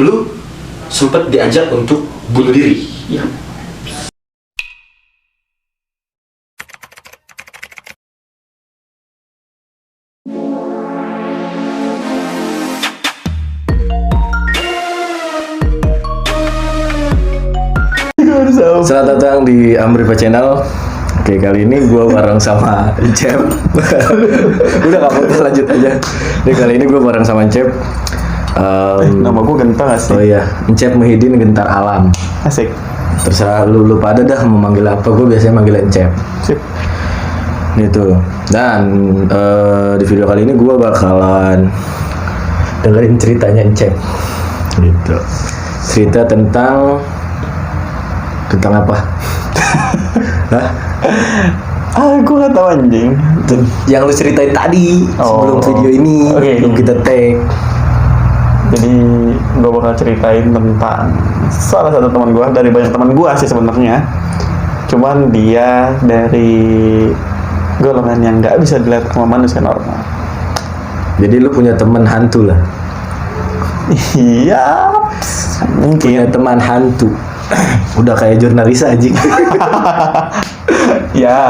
Lu sempat diajak untuk bunuh diri. Iya. Selamat datang di Amriva Channel. Oke, kali ini gue bareng sama Cep. Udah gak apa-apa, lanjut aja. Jadi kali ini gue bareng sama Cep. Nama gue Gentar gak sih? Oh iya, Cep Muhyiddin Gentar Alam. Asik. Terserah lu pada dah mau manggil apa. Gue biasanya manggilin Cep. Sip. Gitu. Dan di video kali ini gue bakalan dengerin ceritanya Cep. Gitu. Cerita tentang apa? Hah? Gue gak tau anjing. Yang lu ceritain tadi sebelum video ini, belum kita tag. Jadi gue bakal ceritain tentang salah satu teman gue, dari banyak teman gue sih sebenarnya. Cuman dia dari golongan yang nggak bisa dilihat sama manusia normal. Jadi lu punya teman hantu lah. Iya, Punya mungkin. teman hantu. Udah kayak jurnalis aja. Ya,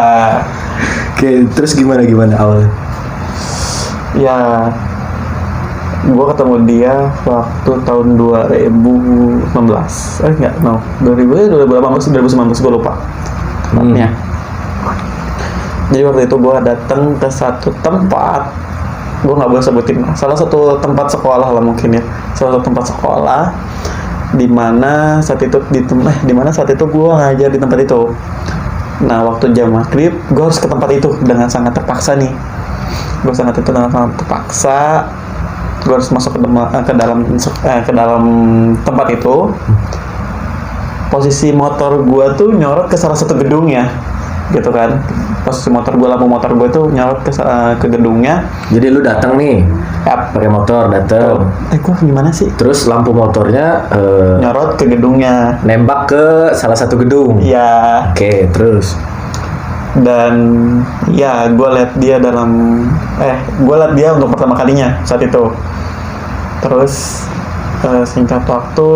Oke, terus gimana awalnya? ya. Gue ketemu dia waktu tahun 2016. Enggak, no. 2018, 2019, gue lupa. Tepatnya. Jadi waktu itu gue datang ke satu tempat, gue nggak boleh sebutin, salah satu tempat sekolah lah mungkin ya, salah satu tempat sekolah di mana saat itu gue ngajar di tempat itu. Nah, waktu jam maghrib gue harus ke tempat itu dengan sangat terpaksa nih. Gue sangat terpaksa. Gue harus masuk ke dalam tempat itu. Posisi motor gue tuh nyorot ke salah satu gedungnya, gitu kan. Posisi lampu motor gue tuh nyorot ke gedungnya. Jadi lu datang nih, Yap. pakai motor datang. Gue gimana sih? Terus lampu motornya Nyorot ke gedungnya. nembak ke salah satu gedung. Ya, Oke, terus dan ya gue lihat dia untuk pertama kalinya saat itu. Terus singkat waktu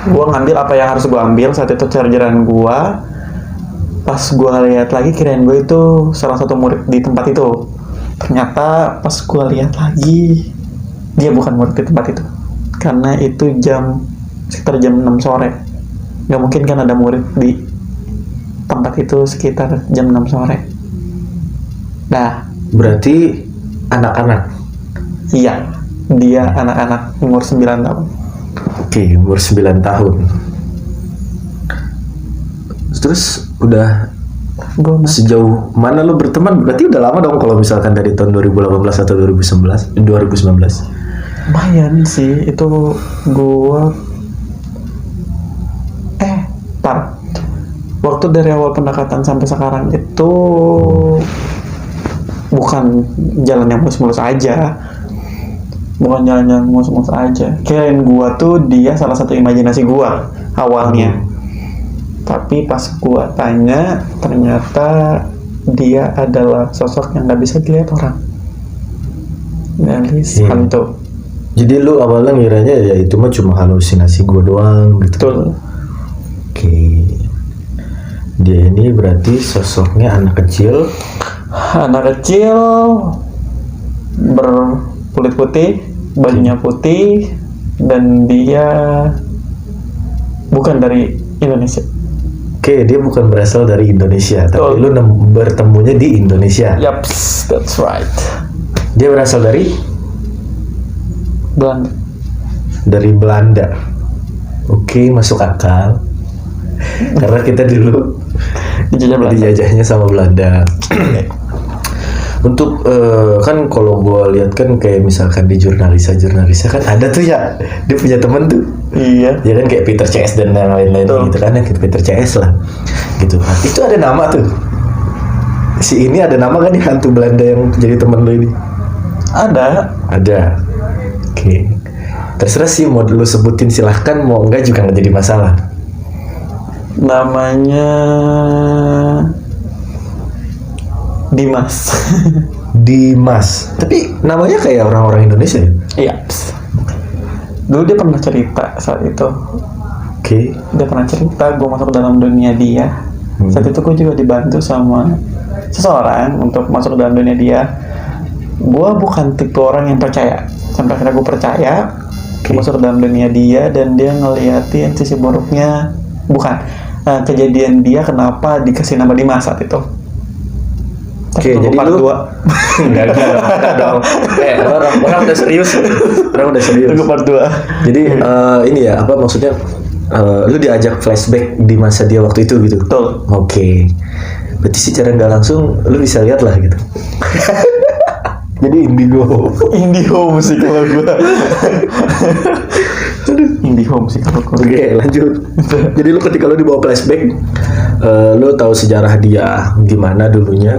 gue ngambil apa yang harus gue ambil saat itu, chargeran gue. Pas gue lihat lagi, kirain gue itu salah satu murid di tempat itu. Ternyata pas gue lihat lagi, dia bukan murid di tempat itu, karena itu sekitar jam 6 sore. Nggak mungkin kan ada murid di tempat itu sekitar jam 6 sore. Nah, berarti anak-anak. iya, dia anak-anak umur 9 tahun. Oke, umur 9 tahun. Terus udah sejauh mana lu berteman? Berarti udah lama dong kalau misalkan dari tahun 2018 atau 2019. Lumayan sih, itu gua waktu dari awal pendekatan sampai sekarang itu bukan jalan yang mulus-mulus aja. Kirain gua tuh dia salah satu imajinasi gua awalnya. Tapi pas gua tanya, ternyata dia adalah sosok yang nggak bisa dilihat orang. Dari hantu. Jadi lu awalnya ngiranya ya itu mah cuma halusinasi gua doang gitu. Betul. Oke. Dia ini berarti sosoknya anak kecil berkulit putih, bajunya putih, dan dia bukan dari Indonesia. Oke, dia bukan berasal dari Indonesia, tapi lu bertemunya di Indonesia. Yaps, that's right. Dia berasal dari Belanda. Belanda. Oke, masuk akal. Karena kita dulu dijajahnya sama Belanda. Untuk kan kalau gue lihat kan kayak misalkan di jurnalisa kan ada tuh ya, dia punya temen tuh. Iya. Ya kan kayak Peter CS dan yang lain-lain gitu kan, yang Peter CS lah. Gitu. Itu ada nama tuh. Si ini ada nama kan nih, hantu Belanda yang jadi temen lo ini? Ada. Oke. Terserah sih mau lu sebutin, silahkan, mau enggak juga nggak jadi masalah. Namanya Dimas. Dimas. Tapi namanya kayak orang-orang Indonesia ya? Iya. dulu dia pernah cerita saat itu. Oke. Dia pernah cerita gue masuk ke dalam dunia dia. Saat itu gue juga dibantu sama seseorang untuk masuk ke dalam dunia dia. Gue bukan tipe orang yang percaya. Sampai akhirnya gue percaya. Gue masuk ke dalam dunia dia dan dia ngeliatin sisi buruknya. Bukan kejadian dia kenapa dikasih nama Dimas saat itu. Oke, jadi lu enggak dong. Orang udah serius. Orang udah serius. Tunggu part 2. Jadi ini ya, apa maksudnya? Lu diajak flashback di masa dia waktu itu gitu. Betul. Oke. Berarti secara nggak langsung lu bisa lihat lah gitu. Jadi Indigo musik kalau gue. Indigo musik kalau gue. Oke, lanjut. Jadi lu ketika lu dibawa flashback, lu tahu sejarah dia gimana dulunya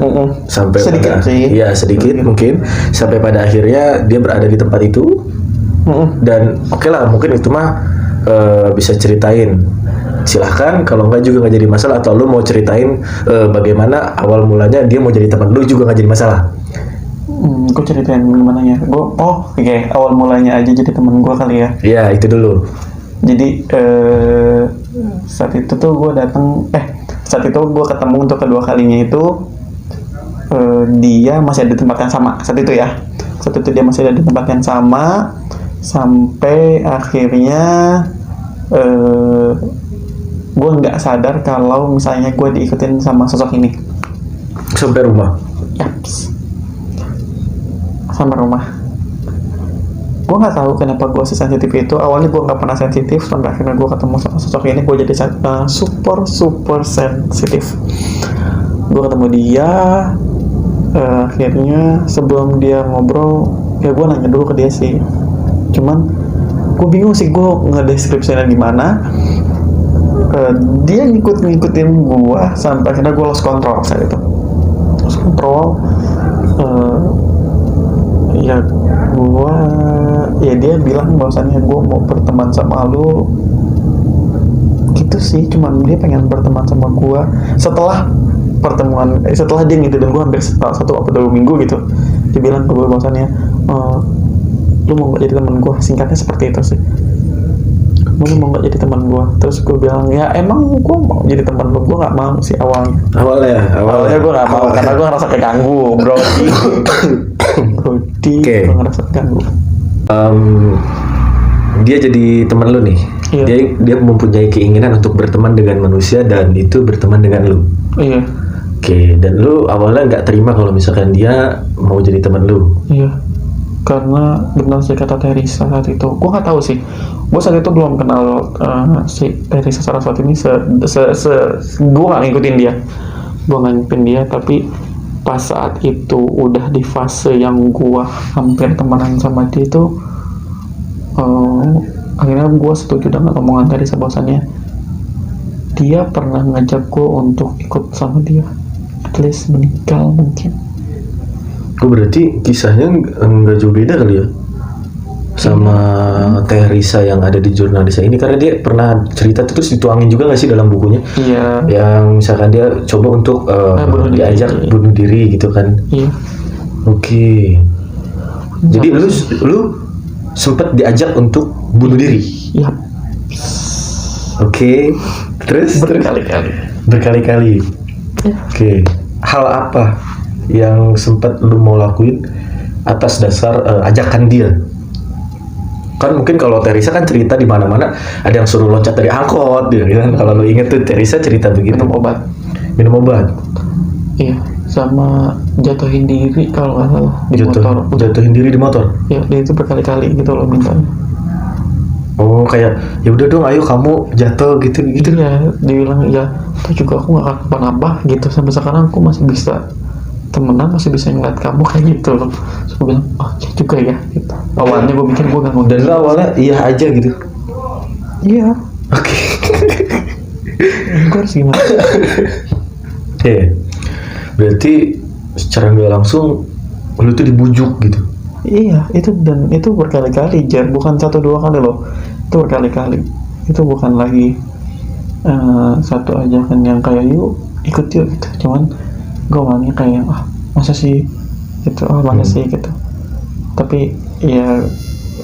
sampai sedikit pada, sih. Ya sedikit mungkin sampai pada akhirnya dia berada di tempat itu. Dan oke lah, mungkin itu mah bisa ceritain. Silahkan, kalau enggak juga nggak jadi masalah. Atau lu mau ceritain bagaimana awal mulanya dia mau jadi teman lu juga nggak jadi masalah. Gue ceritain gimana ya. Oke, awal mulanya aja jadi temen gue kali ya. Iya, itu dulu. Jadi saat itu tuh gue saat itu gue ketemu untuk kedua kalinya itu dia masih ada di tempat yang sama saat itu ya. Saat itu dia masih ada di tempat yang sama sampai akhirnya gue nggak sadar kalau misalnya gue diikutin sama sosok ini Sampai rumah. Yaps. Sama rumah. Gue nggak tahu kenapa gue sesensitif itu. Awalnya gue nggak pernah sensitif sampai akhirnya gue ketemu sama sosok ini, gue jadi super sensitif. Gue ketemu dia, akhirnya sebelum dia ngobrol ya gue nanya dulu ke dia sih. Cuman gue bingung sih gue ngedeskripsinya gimana. Dia ngikutin gue sampai akhirnya gue lost control saat itu. Lost control. Dia bilang bahwasannya gue mau berteman sama lu gitu sih, cuman dia pengen berteman sama gue setelah dia gitu, dan gue hampir 1 atau 2 minggu gitu dia bilang ke gue bahwasannya lu mau gak jadi teman gue, singkatnya seperti itu sih. Lu mau gak jadi teman gue? Terus gue bilang ya emang gue mau jadi teman lu. Gue gak mau sih awalnya gue gak mau karena gue ngerasa keganggu Brody. Okay. Gue ngerasa keganggu. Dia jadi teman lu nih. Iya. Dia mempunyai keinginan untuk berteman dengan manusia dan itu berteman dengan lu. Iya. Oke, dan lu awalnya nggak terima kalau misalkan dia mau jadi teman lu. Iya. Karena benar sih kata Teresa saat itu. Gue nggak tahu sih. Gue saat itu belum kenal si Teresa Saraswati ini. Gue nggak ngikutin dia. Tapi pas saat itu udah di fase yang gue hampir temenan sama dia itu, akhirnya gue setuju dengan omongan Teresa bahwasannya dia pernah ngajak gue untuk ikut sama dia, at least meninggal mungkin. Berarti kisahnya nggak jauh beda kali ya sama Teresa yang ada di jurnalisnya ini, karena dia pernah cerita terus dituangin juga nggak sih dalam bukunya? Iya. Yang misalkan dia coba untuk diajak bunuh diri gitu kan? Iya. Oke. Jadi lu sempat diajak untuk bunuh diri? Iya. Oke. Terus berkali-kali. Ya. Oke. Hal apa yang sempat lu mau lakuin atas dasar ajakan dia? Kan mungkin kalau Teresa kan cerita di mana-mana ada yang suruh loncat dari angkot gitu kan. Kalau lu inget tuh Teresa cerita begitu. Minum obat. Iya, sama jatuhin diri kalau nggak salah di motor. Jatuhin diri di motor. Ya, dia itu berkali-kali gitu loh mintanya. Oh, kayak ya udah dong, ayo kamu jatuh gitu. Ya, dibilang ya, tuh juga aku nggak akan kenapa gitu, sampai sekarang aku masih bisa temenan, masih bisa ngeliat kamu kayak gitu loh. Terus gue bilang, oh ya juga ya gitu. Awalnya gue mikir gue gak mau. Dan lo awalnya iya aja gitu? Iya. Oke. Gue harus gimana? Berarti secara nggak langsung lu tuh dibujuk gitu? Iya, itu berkali-kali, Jar. Bukan 1-2 kali loh. Itu berkali-kali. Itu bukan lagi satu ajakan yang kayak yuk ikut yuk gitu. Cuman gue awalnya kayak masa sih gitu, masa sih gitu. Tapi ya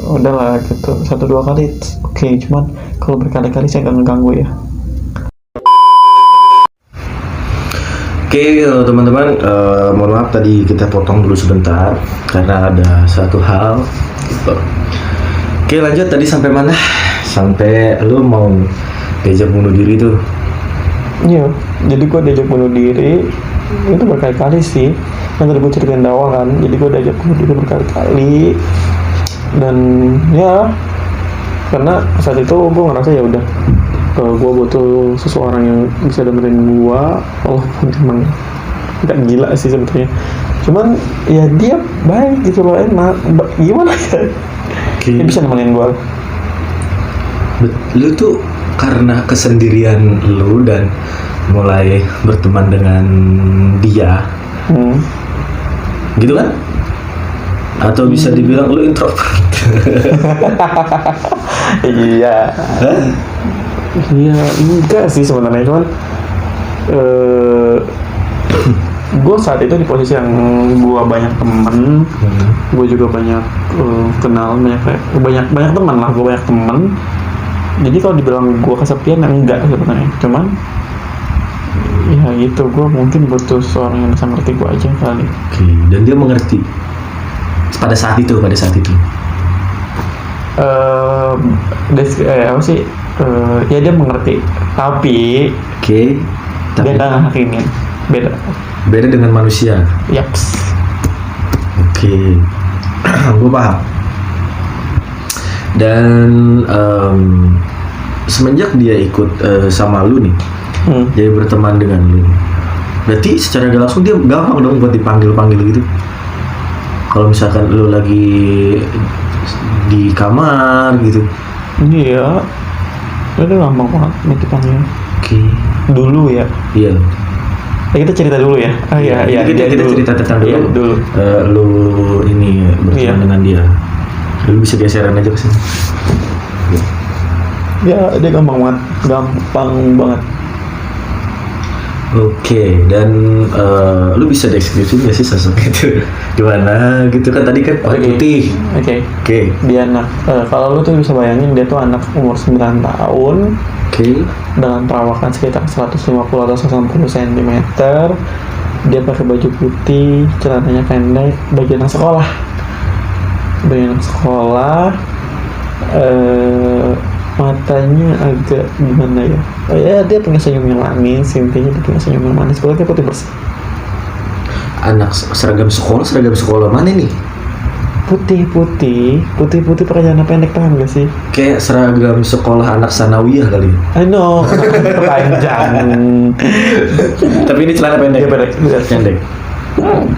udahlah gitu 1-2 kali oke, cuman kalau berkali-kali saya nggak ngeganggu ya. Oke, teman-teman, mohon maaf tadi kita potong dulu sebentar karena ada satu hal. Gitu. Oke, lanjut tadi sampai mana? Sampai lu mau diajak bunuh diri tuh. Iya, jadi gue diajak bunuh diri itu berkali-kali sih. Yang tadi gue ceritain di awal kan, jadi gue diajak bunuh diri berkali-kali. Dan ya, karena saat itu gue ngerasa ya udah, gue butuh seseorang yang bisa dengerin gue, walaupun emang nggak gila sih sebetulnya. Cuman ya dia baik gitu loh, enak. Gimana ya? Dia bisa nemenin gue. Lu tuh karena kesendirian lu dan mulai berteman dengan dia, gitu kan? Atau bisa dibilang lu introvert? Iya. Hah? Iya, enggak sih sebenarnya, cuman gue saat itu di posisi yang gue banyak temen, gue juga banyak kenal, banyak teman lah, gue banyak temen. Jadi kalau dibilang gue kesepian, ya enggak sebenarnya, cuman ya gitu, gue mungkin butuh seorang yang bisa ngerti gue aja kali. Oke, dan dia mengerti pada saat itu. Apa sih? Ya dia mengerti, tapi Oke, dia tapi nggak ngehakinin. Beda. dengan manusia. Yaps. Oke, gue paham. Dan semenjak dia ikut sama lu nih, dia berteman dengan lu, berarti secara gak langsung dia gampang dong buat dipanggil gitu. Kalau misalkan lu lagi di kamar gitu. Iya, itu gampang banget mau dipanggil. Oke. Dulu ya. Iya. Kita cerita dulu ya. Iya. Kita dulu. cerita tentang dulu. Iya, dulu. Lu ini berteman Iya. dengan dia. Lu bisa geseran aja ke sini. Ya, dia gampang banget. Oke, dan lu bisa deskripsi nggak sih sosok itu gimana gitu kan, tadi kan putih. Oke. Oke. Dia anak, kalau lu tuh bisa bayangin, dia tuh anak umur 9 tahun Oke. dengan perawakan sekitar 150 atau 160 cm. Dia pakai baju putih, celananya pendek, baju anak sekolah. Matanya agak gimana ya? Oh ya, dia punya senyum yang manis. Intinya dia punya senyum yang manis. Kulitnya putih bersih. Anak seragam sekolah mana nih? Putih pakai celana pendek, paham gak sih? Kayak seragam sekolah anak sanawiyah kali. I know, panjang. Tapi ini celana pendek. Dia pendek.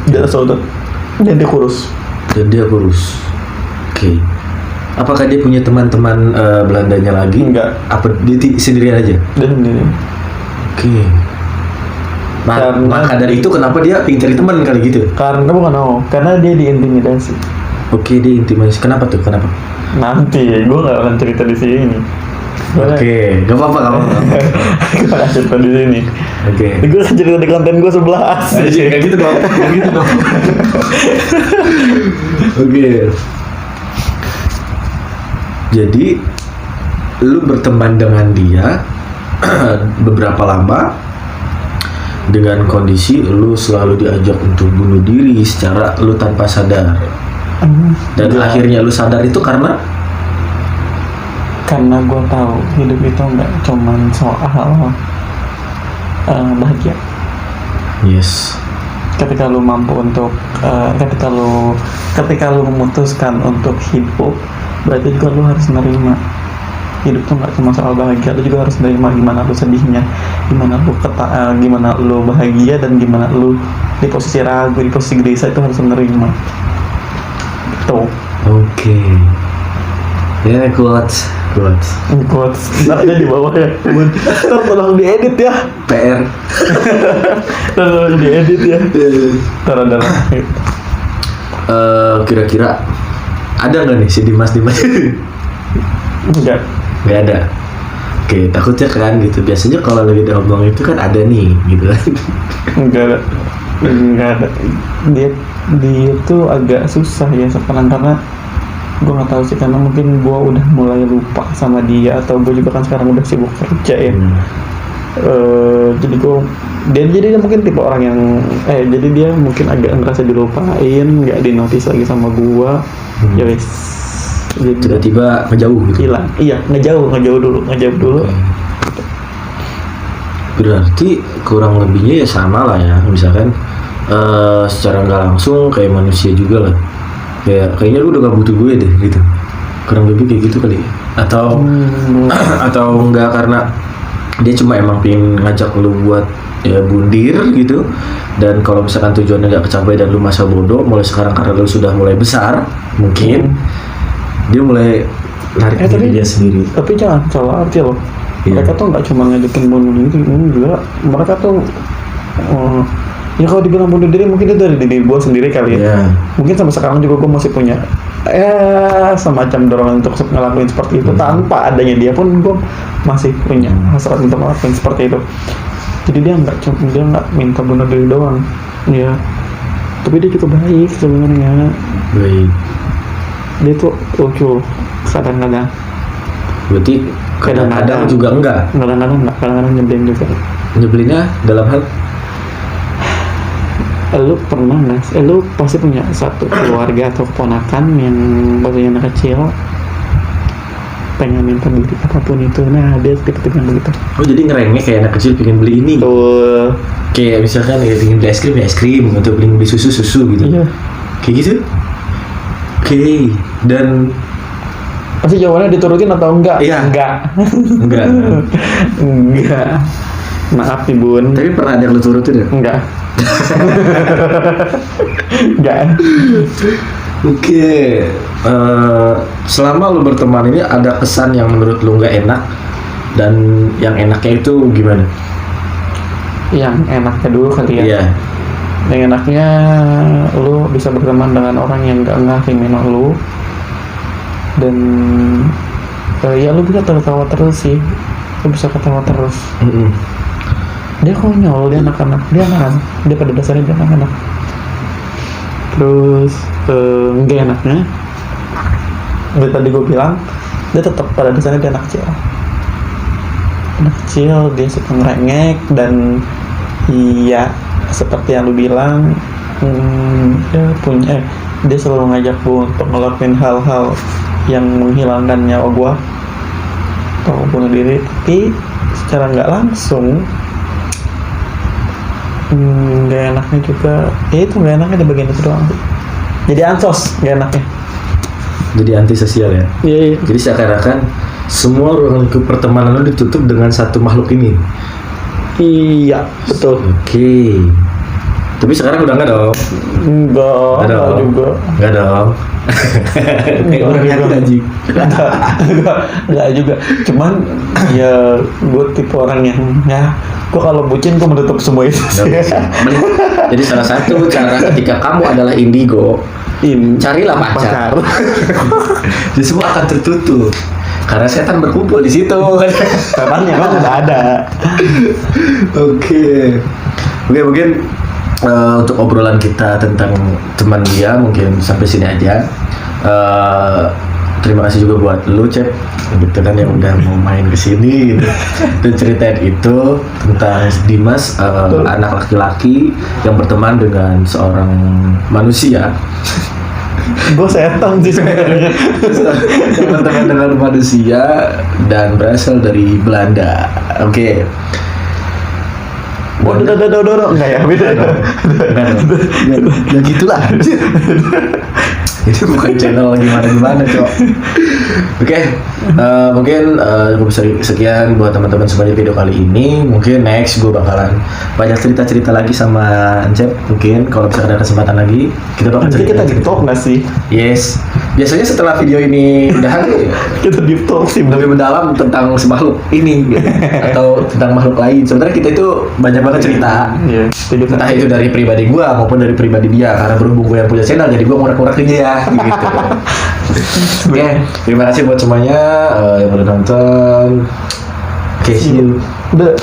Dia saudara. Dan dia kurus. Oke. Apakah dia punya teman-teman Belandanya lagi? Enggak. Apa dia sendirian aja? Dan ini. Oke. Karena- Maka dari itu kenapa dia pengen cari teman kali gitu? Karena dia diintimidasi. Oke, dia intimidasi. Kenapa tuh? Kenapa? Nanti gue nggak akan cerita di sini. Oke, gak apa-apa. Gue akan cerita di sini. Oke. Gue akan cerita di konten gue 11. Kayak gitu dong. Oke. Jadi lu berteman dengan dia beberapa lama dengan kondisi lu selalu diajak untuk bunuh diri secara lu tanpa sadar. Dan Iya. akhirnya lu sadar itu karena gue tahu hidup itu nggak cuman soal bahagia. yes. Ketika lu mampu untuk ketika lu memutuskan untuk hidup, berarti juga lu harus menerima hidup tuh nggak cuma soal bahagia. Lu juga harus menerima gimana lu sedihnya, gimana lu bahagia, dan gimana lu di posisi ragu, di posisi gelisah, itu harus menerima. Tuh. Oke. Ya, kuat. Ntar aja di bawah ya. Ntar tolong diedit ya. PR. Tolong diedit ya. Ntar ada. Kira-kira ada nggak nih si Dimas? Enggak. Nggak ada. Oke, takutnya kan gitu. Biasanya kalau lagi diomong itu kan ada nih gitu kan. Enggak ada. Dia tuh agak susah ya sekarang, karena gue nggak tahu sih, karena mungkin gue udah mulai lupa sama dia, atau gue juga kan sekarang udah sibuk kerja ya. Jadi dia mungkin tipe orang yang jadi dia mungkin agak ngerasa dilupain, nggak dinotis lagi sama gue. Ya wes, jadi Tiba-tiba ngejauh gitu. hilang. Iya, ngejauh dulu. Berarti kurang lebihnya ya sama lah ya, misalkan secara nggak langsung kayak manusia juga lah, kayaknya lu udah gak butuh gue deh gitu, kurang lebih kayak gitu kali ya. Atau atau enggak, karena dia cuma emang pengen ngajak lu buat ya bundir gitu, dan kalau misalkan tujuannya nggak kecapai dan lu masa bodoh, mulai sekarang karena lu sudah mulai besar mungkin dia mulai narik diri dia sendiri. Tapi jangan salah arti loh. Iya. Mereka tuh nggak cuma ngajakin bunuh diri, juga mereka tuh ya kalau dibilang bunuh diri mungkin itu dari diri gue sendiri kali ya. Iya. Mungkin sampai sekarang juga gue masih punya semacam dorongan untuk ngelakuin seperti itu. Tanpa adanya dia pun gue masih punya hasrat untuk ngelakuin seperti itu. Jadi dia nggak minta bunuh diri doang ya, tapi dia juga baik sebenarnya. Baik. Dia tuh lucu kadang-kadang. Berarti kadang-kadang juga enggak. Kadang-kadang nyebelin juga. Nyebelinnya dalam hal Lu pernah nggak? Lu pasti punya satu keluarga atau keponakan yang bagian anak kecil pengen minta beli apapun itu. Nah, dia tipe-tipe yang begitu. Oh, jadi ngerengek kayak anak kecil pengen beli ini. Tuh. Kayak misalkan ya pengen beli es krim, atau pengen beli susu gitu. Iya. Kayak gitu. Oke. Dan Pasti jawabannya diturutin atau enggak? Iya. Enggak. enggak. Maaf nih Bun. Tapi pernah ada yang lu turutin ya? Enggak. Enggak. Oke. Selama lu berteman ini ada kesan yang menurut lu nggak enak, dan yang enaknya itu gimana? Yang enaknya dulu kali ya. Iya. Yang enaknya lu bisa berteman dengan orang yang gak ngakhimin lu, dan ya lu bisa tertawa terus sih. Lu bisa ketawa terus. Dia konyol, dia anak-anak, dia pada dasarnya dia anak-anak. Terus nggak enaknya, seperti tadi gue bilang, dia tetap pada dasarnya dia anak kecil, dia suka ngerengek, dan iya seperti yang lu bilang, dia selalu ngajak gue untuk ngelakuin hal-hal yang menghilangkan nyawa gue atau bunuh diri, tapi secara nggak langsung. Nggak enaknya juga itu nggak enaknya di bagian itu doang sih. Jadi ansos nggak enaknya. Jadi antisosial ya. Iya. Jadi seakan-akan semua ruang lingkup pertemanan lu ditutup dengan satu makhluk ini. Iya betul. Oke. Tapi sekarang udah enggak dong? Enggak juga. Enggak dong. Kayak orang yakin anjing. Enggak juga. Cuman ya gue tipe orang yang gue kalau bucin gue menutup semua itu. Jadi salah satu cara ketika kamu adalah indigo, carilah pacar. Jadi semua akan tertutup karena setan berkumpul di situ. Setannya emang udah ada. Oke, mungkin untuk obrolan kita tentang teman dia mungkin sampai sini aja. Terima kasih juga buat lu Cep, gitu kan, yang udah mau main kesini gitu. Dan ceritain itu tentang Dimas, anak laki-laki yang berteman dengan seorang manusia. Gue setan sih sebenarnya. Yang berteman dengan manusia dan berasal dari Belanda. Oke. Udah, enggak ya, beda. Ya gitulah. Itu bukan channel gimana cok. Oke, mungkin cukup sekian buat teman-teman semuanya video kali ini. Mungkin next gue bakalan banyak cerita lagi sama Ancep. Mungkin kalau bisa ada kesempatan lagi kita bakal Jadi kita deep talk nggak sih? Yes. Biasanya setelah video ini udah Kita deep talk sih. lebih mendalam tentang makhluk ini gitu. Atau tentang makhluk lain. Sebenarnya kita itu banyak banget cerita. Iya. Entah itu dari pribadi gua maupun dari pribadi dia, karena berhubung gua yang punya channel jadi gua ngorek-ngorek dia gitu. Oke, terima kasih buat semuanya yang udah nonton. Oke, see you. Udah.